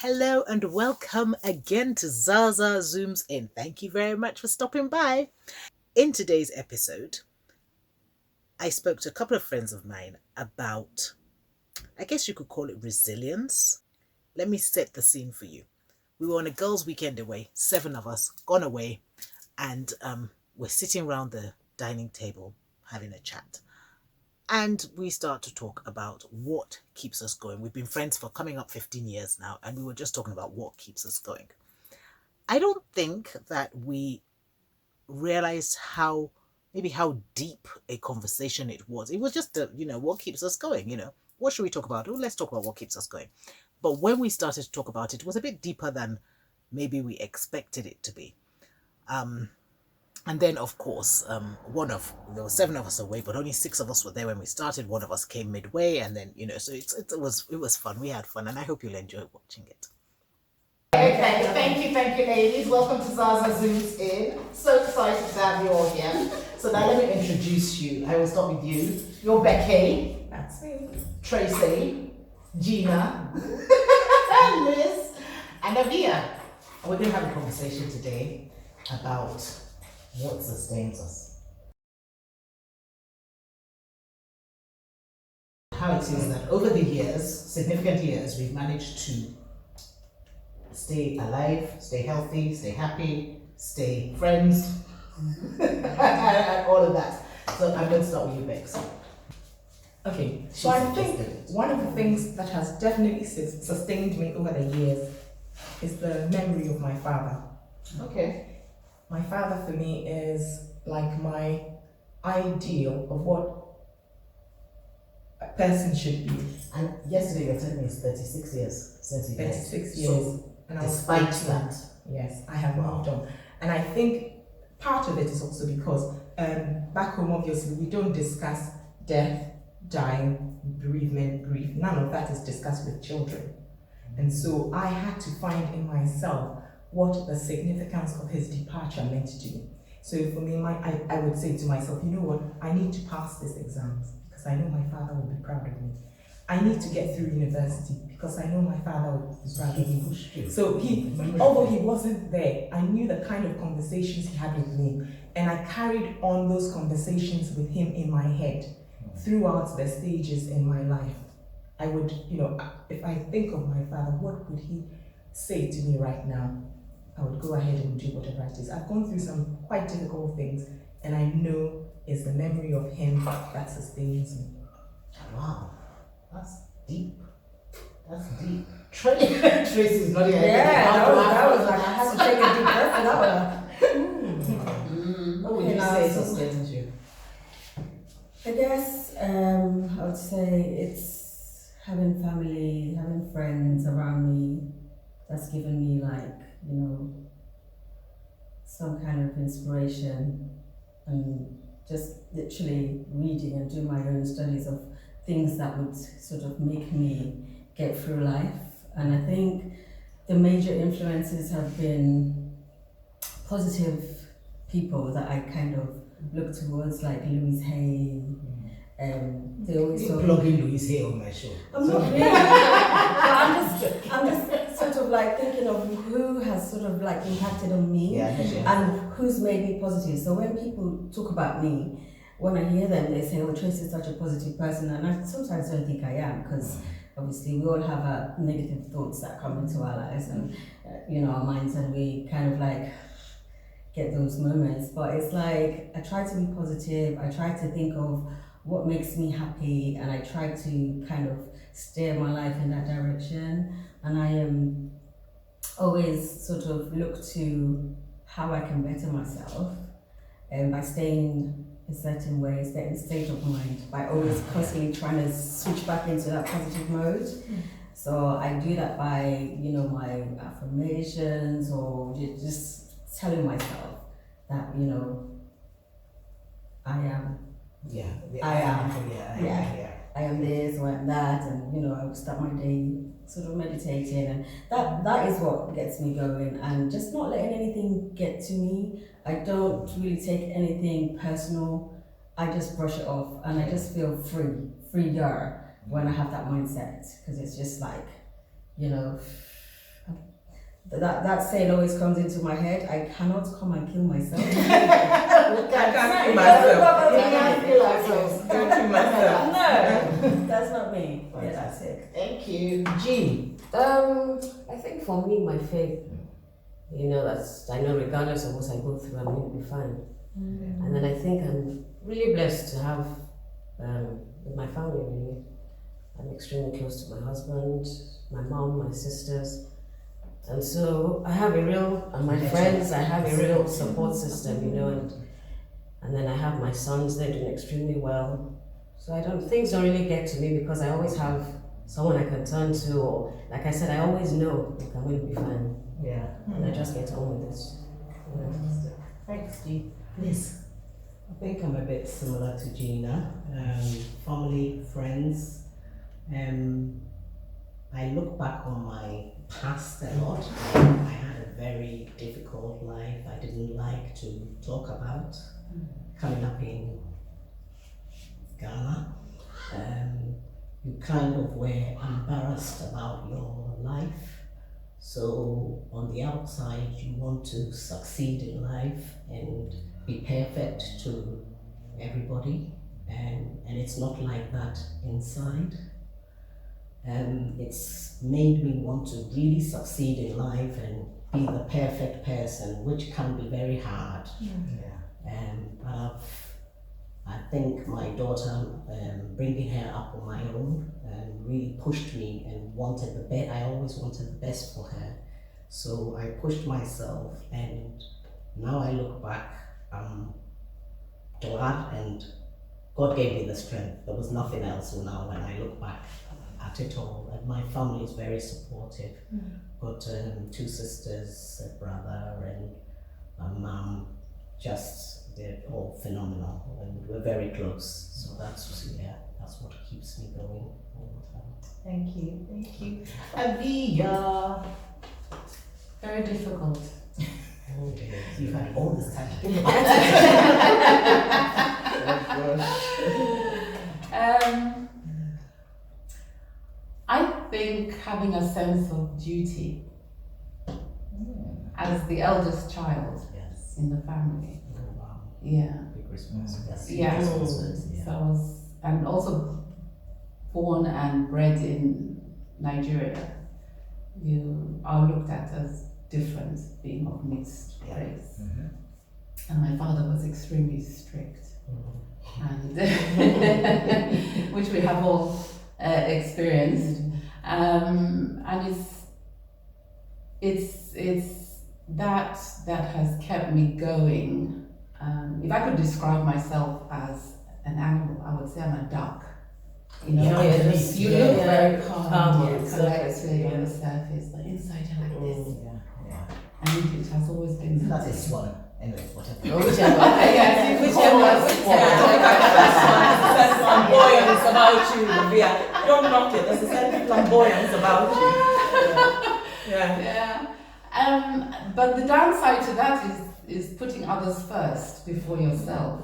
Hello and welcome again to Zaza Zooms In. Thank you very much for stopping by. In today's episode, I spoke to a couple of friends of mine about, I guess you could call it resilience. Let me set the scene for you. We were on a girls' weekend away, 7 of us, gone away, and we're sitting around the dining table having a chat. And we start to talk about what keeps us going. We've been friends for coming up 15 years now, and we were just talking about what keeps us going. I don't think that we realized how deep a conversation it was. It was just what keeps us going, What should we talk about? Oh, let's talk about what keeps us going. But when we started to talk about it, it was a bit deeper than maybe we expected it to be. And then, of course, there were 7 of us away, but only 6 of us were there when we started. One of us came midway, and then so it was fun. We had fun, and I hope you'll enjoy watching it. Okay, thank you, ladies. Welcome to Zaza Zooms In. So excited to have you all here. So now let me introduce you. I will start with you. You're Becky. That's me. Tracy. Gina. Liz. And Avia. And we're going to have a conversation today about what sustains us. How it is that over the years, significant years, we've managed to stay alive, stay healthy, stay happy, stay friends, and all of that. So I'm going to start with you, Bex. Okay, so I think one of the things that has definitely sustained me over the years is the memory of my father. Okay. My father for me is like my ideal of what a person should be. And yesterday you were telling me it's 36 years since he died. 36 years. So, and despite that, yes, I have moved on. And I think part of it is also because back home, obviously, we don't discuss death, dying, bereavement, grief. None of that is discussed with children. And so I had to find in myself what the significance of his departure meant to me. So for me, I would say to myself, you know what, I need to pass this exam because I know my father will be proud of me. I need to get through university because I know my father will be proud of me. So although he wasn't there, I knew the kind of conversations he had with me, and I carried on those conversations with him in my head throughout the stages in my life. I would, if I think of my father, what would he say to me right now? I would go ahead and do whatever it is. I've gone through some quite difficult things, and I know it's the memory of him that sustains me. Wow, that's deep. That's deep. Tracy's not even. Yeah, that was like I had to take a deep breath for that one. What would you say sustains you? I guess I would say it's having family, having friends around me that's given me some kind of inspiration, and just literally reading and doing my own studies of things that would sort of make me get through life. And I think the major influences have been positive people that I kind of look towards, like Louise Hay. They always talk plugging Louise Hay on my show. I'm not really. I'm just sort of like thinking of who has sort of like impacted on me, and who's made me positive. So when people talk about me, when I hear them, they say, "Oh, Tracy is such a positive person," and I sometimes don't think I am, because obviously we all have negative thoughts that come into our lives and our minds, and we kind of like get those moments. But it's like I try to be positive. I try to think of what makes me happy, and I try to kind of steer my life in that direction. And I always sort of look to how I can better myself, and by staying a certain way, certain state of mind, by always constantly trying to switch back into that positive mode. So I do that by my affirmations, or just telling myself that I am. I am this or I am that, and I will start my day sort of meditating, and that is what gets me going, and just not letting anything get to me. I don't really take anything personal. I just brush it off, and I just feel freer when I have that mindset, because it's just like That saying always comes into my head. I cannot come and kill myself. I can't kill myself. Can't kill myself. No, that's not me. Yeah, that's it. Thank you. Jean. I think for me, my faith, I know regardless of what I go through, I'm going to be fine. And then I think I'm really blessed to have with my family, really. I'm extremely close to my husband, my mom, my sisters. And so I have and my friends, I have a real support system, and then I have my sons, they're doing extremely well. So things don't really get to me because I always have someone I can turn to, or like I said, I always know I'm going to be fine. Yeah. And I just get on with it. Thanks, Jean. Yes. I think I'm a bit similar to Gina. Family, friends. I look back on my past a lot. I had a very difficult life I didn't like to talk about. Coming up in Ghana, you kind of were embarrassed about your life. So on the outside, you want to succeed in life and be perfect to everybody, and it's not like that inside. It's made me want to really succeed in life and be the perfect person, which can be very hard. But I think my daughter, bringing her up on my own, really pushed me and wanted the best. I always wanted the best for her, so I pushed myself, and now I look back, I'm glad, and God gave me the strength. There was nothing else now when I look back at it all, and my family is very supportive. Got 2 sisters, a brother, and a mum. They're all phenomenal, and we're very close. So that's what keeps me going all the time. Thank you. Avia. Very difficult. You've had all this time to think I think having a sense of duty as the eldest child in the family. Oh, wow. Yeah. Big responsibility. Yeah. So I was, and also born and bred in Nigeria. You are looked at as different, being of mixed race. And my father was extremely strict, and which we have all experienced. And it's that has kept me going. If I could describe myself as an animal, I would say I'm a duck. You look very calm and collected on the surface, but inside you're like this. And it has always been that is one. Anyway, whatever. Whichever. Flamboyance about you, Via. Don't knock it. There's a certain flamboyance about you. But the downside to that is putting others first before yourself.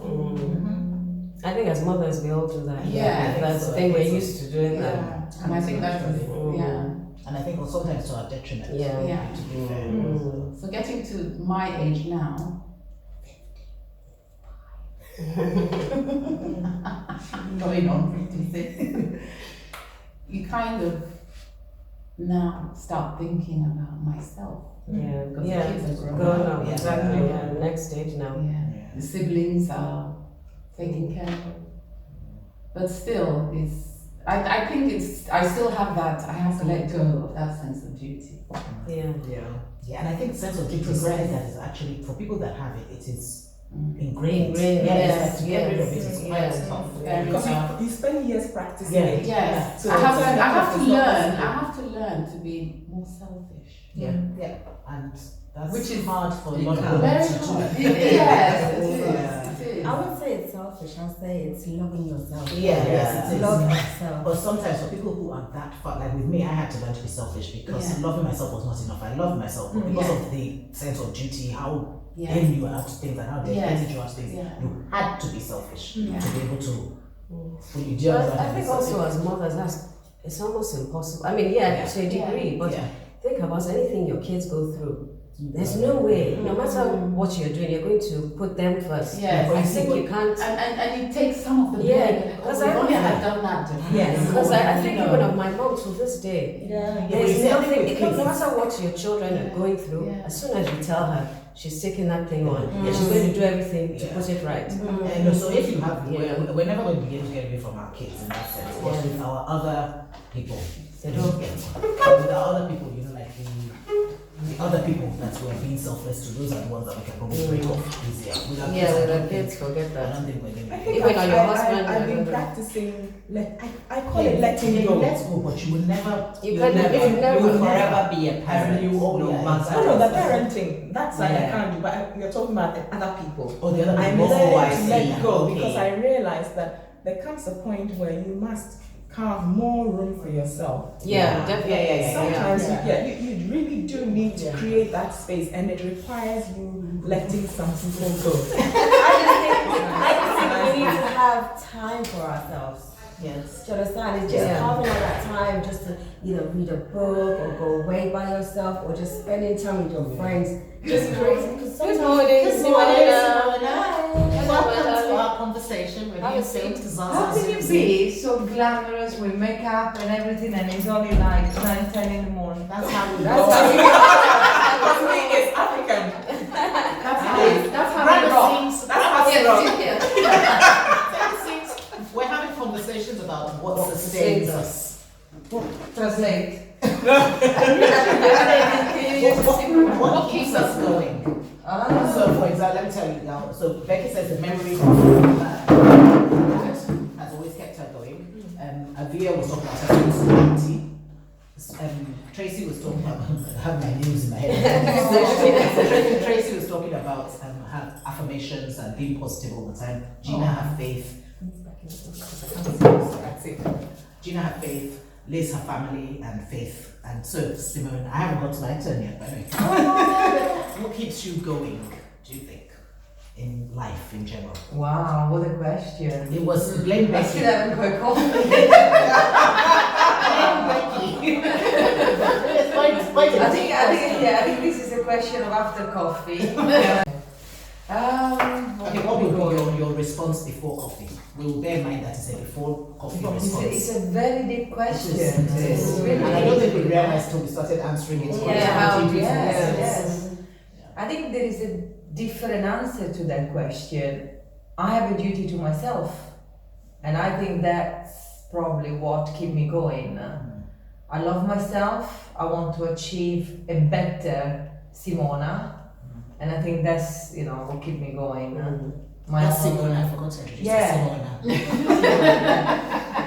I think as mothers we all do that. Yeah, That's the thing we're used to doing that. And I think that was And I think sometimes to our detriment. Yeah. To be fair. So getting to my age now, going on 56, you kind of now start thinking about myself. Because the kids are grown up. Exactly. Next stage now. The siblings are taken care of. But still, I think I still have that, I have to let go of that sense of duty. Yeah, and I think sense of duty is something that is actually, for people that have it, it is ingrained. Yes, to get rid of it is quite tough. Because you spend years practicing it. Yes. So I have to learn to be more selfish. And that's Which is hard for a lot of very women to do. hard. Yes, it is. I would say it's selfish. I'll say it's loving yourself. Yes, it is. Love yourself. But sometimes for people who are that far, like with me, I had to learn to be selfish because loving myself was not enough. I loved myself, but because of the sense of duty, how in you are to things and how dedicated you are to things, you had to be selfish to be able to fully do But I think also as mothers, it's almost impossible. I mean, to a degree, but think about anything your kids go through. There's no way, no matter what you're doing, you're going to put them first. Yes, I think you can't. And it takes some of the blame. Yeah, because I only have done that. Yes, because I think even of my mom to this day. There's nothing. No matter what your children are going through, as soon as you tell her, she's taking that thing on, and she's going to do everything to put it right. And so if you have, we're never going to be able to get away from our kids in that sense. But with our other people, with our other people, like the other people that were being selfless to, those are the ones that we can probably break off easier. With our Yeah, with our kids, forget I that. don't think we're going to. Even on your husband, I've been practicing. I call it letting go. Let go, but you will never. You will can never. You will forever be a parent. You will no matter. No, the parenting. That side I can't do. But you're talking about the other people. Or the other I'm people. learning to let go because I realize that there comes a point where you must carve more room for yourself. Yeah, definitely. Sometimes you really do need to create that space, and it requires you letting some people go. I just think we need to have time for ourselves. Yes. Do you understand? It's just carving out that time just to either read a book or go away by yourself or just spending time with your friends. Just crazy. Good morning. Welcome to our conversation with Have a you, seat. Zasaa. How can you be so glamorous with makeup and everything, and it's only like 9, 10 in the morning? That's how we That's roll. how we it's African. That's how we rock. That's how we rock. We're having conversations about what sustains us. Translate. What keeps us going? So, for example, let me tell you now. So, Becky says the memory of has always kept her going. Avia was talking about her insecurity. Tracy was talking about, I have my names in my head. Tracy was talking about her affirmations and being positive all the time. Gina had faith. Gina had faith. Liz, her family, and faith. And so, Simone, I haven't got to my turn yet, but anyway. What keeps you going, do you think, in life in general? Wow, what a question. It was blame I Becky. still haven't got coffee. Blame Becky. I think this is a question of after coffee. Okay, what would be your response before coffee? We will bear in mind that it's a before coffee response. It's a very deep question. It's really, and I don't think we realized until we started answering it. Yes. I think there is a different answer to that question. I have a duty to myself, and I think that's probably what keeps me going. I love myself. I want to achieve a better Simona, and I think that's what keeps me going. That's Simona, I forgot to introduce Simona.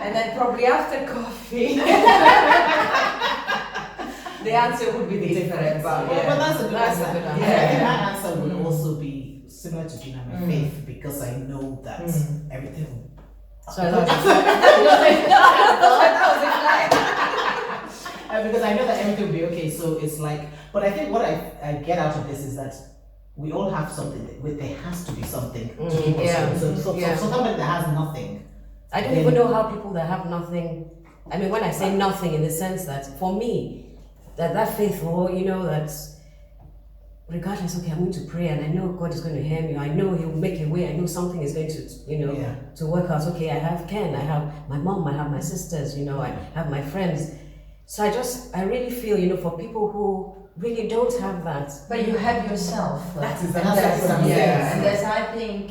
And then probably after coffee, the answer would be different. But But that's a good answer. good I answer. think my answer would also be similar to Gina, my faith, because I know that everything. So I love Because I know that everything will be okay. So it's like, but I think what I get out of this is that we all have something. There has to be something to keep us going. So somebody that has nothing. I don't even know how people that have nothing. I mean, when I say nothing, in the sense that for me, that faith, that's regardless. Okay, I'm going to pray, and I know God is going to hear me. I know He'll make a way. I know something is going to, to work out. Okay, I have Ken. I have my mom. I have my sisters. I have my friends. So I really feel, for people who really don't have that. But you have yourself. That's and exactly that's, what I'm saying. And that's, I think,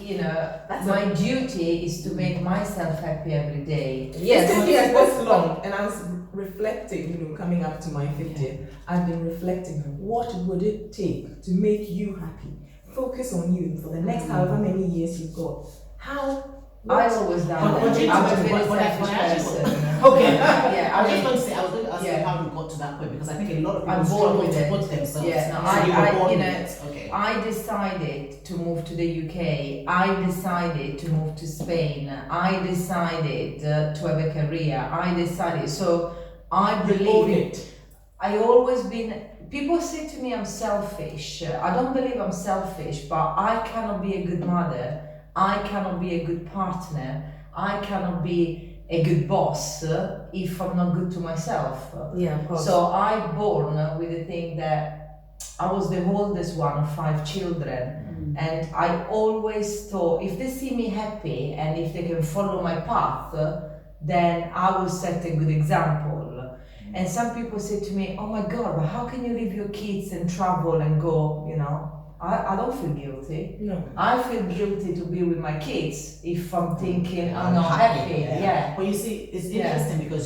my duty is to make myself happy every day. Yes. It's 10 years this long, and I was reflecting, coming up to my 50th, I've been reflecting, what would it take to make you happy? Focus on you for the next however many years you've got. I always done that. I'm a very selfish person. Okay. Yeah, I was just going to say, I was going to ask you how you got to that point, because I think a lot of people I'm born struggle with to it. put themselves. Yeah, no, so you were born with it. Okay. I decided to move to the UK. I decided to move to Spain. I decided to have a career. I decided. So I believe I always been. People say to me I'm selfish. I don't believe I'm selfish, but I cannot be a good mother. I cannot be a good partner. I cannot be a good boss if I'm not good to myself. Yeah, of course. So I born with the thing that I was the oldest one of 5 children, and I always thought if they see me happy and if they can follow my path, then I will set a good example. And some people say to me, "Oh my God, but how can you leave your kids and travel and go?" You know, I don't feel guilty. No. I feel guilty to be with my kids if I'm thinking I'm I'm not happy, happy. yeah. Yeah. But you see, it's Yeah. interesting because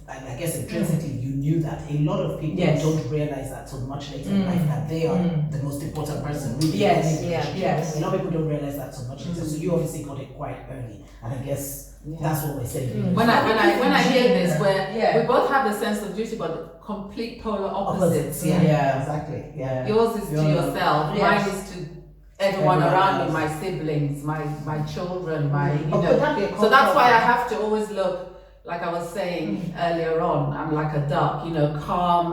I guess intrinsically you knew that. A lot of people Yes. don't realize that till much later in life that they are the most important person. Really, Yes, in any yeah, relationship. yes. A lot of people don't realize that till much later. So you obviously got it quite early, and I guess that's what we're saying. When I hear this, where Yeah. we both have the sense of duty, but complete polar opposites. Opposites, yeah, exactly, yeah. Yours is to yourself. Yes. Mine is to everyone Everyone around else. me, my siblings, my children, my you Oh, know. could that be a So that's why I conflict? have to always look, like I was saying earlier on, I'm like a duck, you know, calm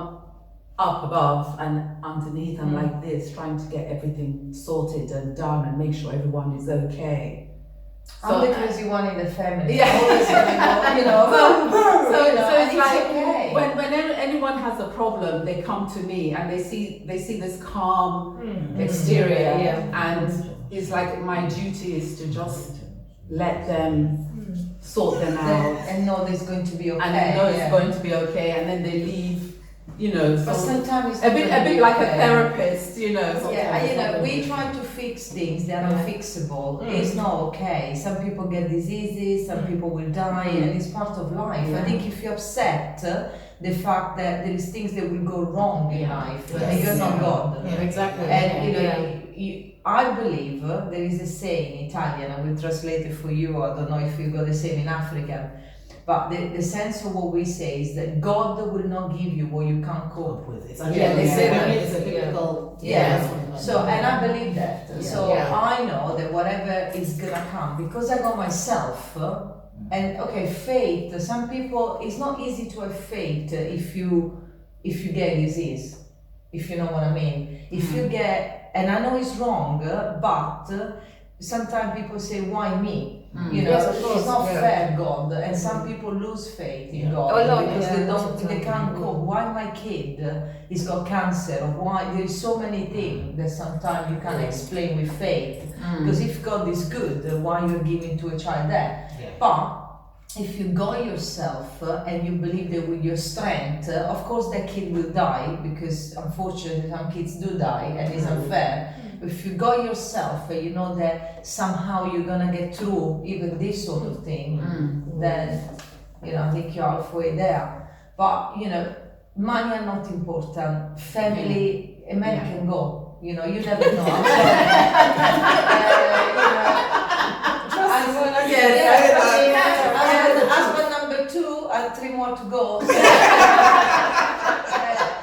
up above, and underneath I'm like this, trying to get everything sorted and done and make sure everyone is okay. I'm the crazy one in the family. Yeah. Always gonna go, you know. So you know, it's and like okay. when anyone has a problem, they come to me and they see this calm exterior, and it's like my duty is to just let them sort them out And know there's going to be okay. and they know it's yeah. going to be okay, and then they leave, you know. But So sometimes it's a not bit gonna be like a okay. therapist, you know. Sometimes Yeah, it's you not know, gonna we be- try to fix things that are fixable. It's not okay. Some people get diseases, some people will die, and it's part of life. I think if you upset the fact that there is things that will go wrong in life, you're not God. Exactly. And you know, I believe there is a saying in Italian, I will translate it for you, I don't know if you got the same in African, but the sense of what we say is that God will not give you what you can't cope with. It's they say that. It's a biblical. Yeah. So, and I believe that. So Yeah. I know that whatever is gonna come, because I got myself, and okay, faith, some people, it's not easy to have faith if you get disease, if you know what I mean. If you get, and I know it's wrong, but sometimes people say, why me? You know, Yes, of course, it's not yeah. fair, God, and some people lose faith in God Oh, no, because yeah, they lots don't, of they time. can't cope. Why my kid he's got cancer, or why there's so many things that sometimes you can't explain with faith. Because if God is good, why you're giving to a child that? Yeah. But if you go yourself and you believe that with your strength, of course that kid will die, because unfortunately some kids do die and it's unfair. If you go yourself and you know that somehow you're gonna get through even this sort of thing, then you know, I think you're halfway there. But you know, money are not important. Family, a man can go. You know, you never know. I'm sorry. Husband number 2 and 3 more to go.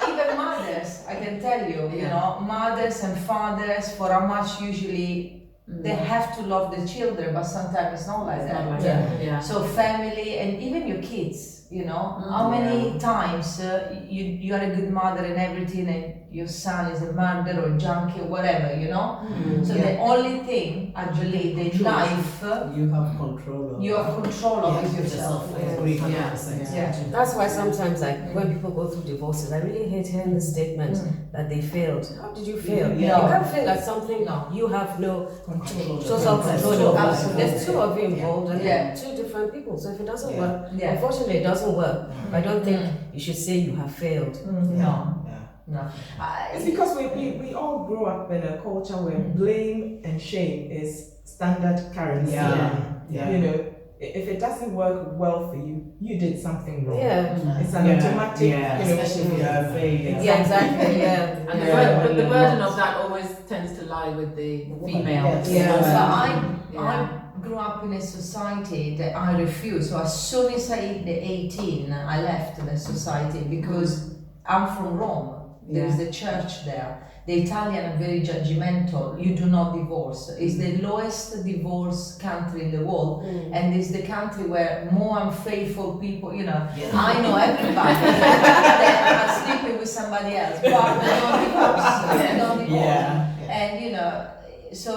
Even mothers, I can tell you, you know, mothers and fathers, for how much usually they have to love the children, but sometimes it's not like that. Like that, yeah. So family and even your kids, you know, how many times you are a good mother and everything, and your son is a murderer or junkie or whatever, you know. So the only thing actually in life You have control of. you have control of is yourself. I agree 100%. Yeah. That's why sometimes, like, when people go through divorces, I really hate hearing the statement that they failed. How did you fail? Yeah. You can't fail at something No. you have no Control of. total control over. Absolutely. There's 2 of you involved and Yeah. 2 different people. So if it doesn't work, Yeah. unfortunately it doesn't work. I don't think you should say you have failed. No. Yeah. No. It's because we all grow up in a culture where blame and shame is standard currency. Yeah. You know, if it doesn't work well for you, you did something wrong. Yeah. It's an automatic, you know, Especially if you're a failure. Yeah, exactly. Yeah. And Yeah. the burden of that always tends to lie with the female. Yes. Yeah. So Yeah. I grew up in a society that I refused. So as soon as I hit the 18, I left the society because I'm from Rome. There is the church there. The Italian are very judgmental. You do not divorce. It's the lowest divorce country in the world, and it's the country where more unfaithful people. You know, I know everybody that are sleeping with somebody else, but they don't divorce. They don't divorce. Yeah. And you know, so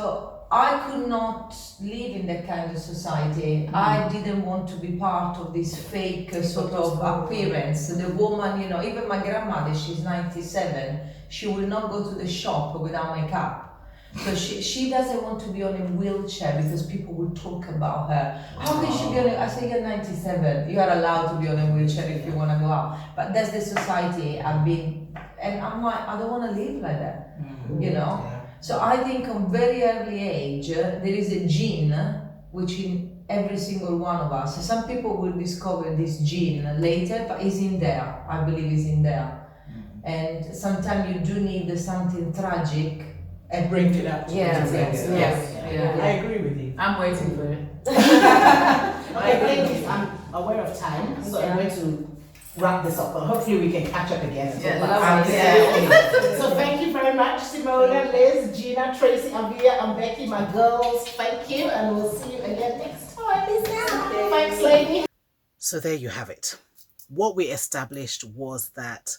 I could not live in that kind of society. I didn't want to be part of this fake sort of appearance. The woman, you know, even my grandmother, she's 97, she will not go to the shop without makeup. So she doesn't want to be on a wheelchair because people will talk about her. How can she be on a, I say you're 97, you are allowed to be on a wheelchair if you want to go out. But that's the society I've been, and I'm like, I don't want to live like that, you know? Yeah. So I think on very early age, there is a gene which in every single one of us, some people will discover this gene later, but it's in there, I believe it's in there. And sometimes you do need something tragic and Bring it up. Yeah, Yes. Yeah. I agree with you. I'm waiting for it. Okay, ladies, I'm aware of time, so I'm going to wrap this up, but hopefully we can catch up again. And Yeah, talk about lovely. something. So thank you very much, Simona, Liz, Gina, Tracy, Avia, and Becky, my girls. Thank you, and we'll see you again next time. Thanks, lady. So there you have it. What we established was that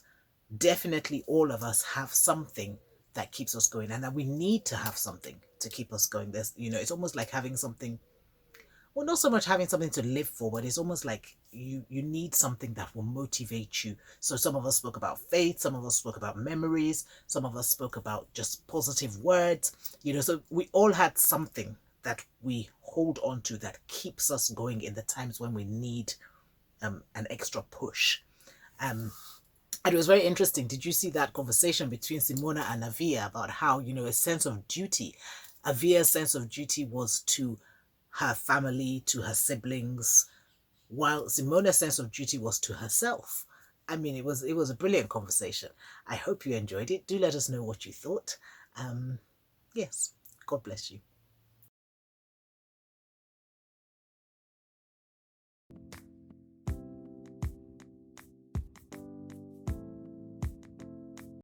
definitely all of us have something that keeps us going, and that we need to have something to keep us going. There's, you know, it's almost like having something, well, not so much having something to live for, but it's almost like you need something that will motivate you. So some of us spoke about faith, some of us spoke about memories, some of us spoke about just positive words, you know. So we all had something that we hold on to that keeps us going in the times when we need an extra push. And it was very interesting. Did you see that conversation between Simona and Avia about how, you know, a sense of duty, Avia's sense of duty was to her family, to her siblings, while Simona's sense of duty was to herself. I mean, it was a brilliant conversation. I hope you enjoyed it. Do let us know what you thought. Yes, God bless you.